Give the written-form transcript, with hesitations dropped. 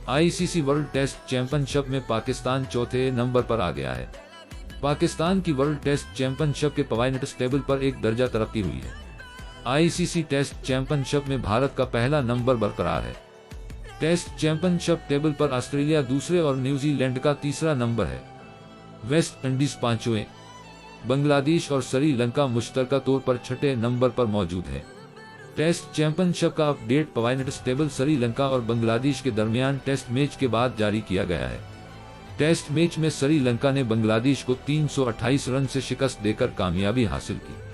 ICC world test championship में पाकिस्तान चौथे number पर आ गया है। पाकिस्तान की वर्ल्ड टेस्ट चैंपियनशिप के पॉइंट्स टेबल पर एक दर्जा तरक्की हुई है। आईसीसी टेस्ट चैंपियनशिप में भारत का पहला नंबर बरकरार है। टेस्ट चैंपियनशिप टेबल पर ऑस्ट्रेलिया दूसरे और न्यूजीलैंड का तीसरा नंबर है। वेस्ट इंडीज पांचवें, बांग्लादेश और श्रीलंका मुश्तरका तौर पर छठे नंबर पर मौजूद है। टेस्ट चैंपियनशिप का अपडेट पॉइंट्स टेबल श्रीलंका और बांग्लादेश के दरमियान टेस्ट मैच के बाद जारी किया गया है। टेस्ट मैच में श्रीलंका ने बांग्लादेश को 328 रन से शिकस्त देकर कामयाबी हासिल की।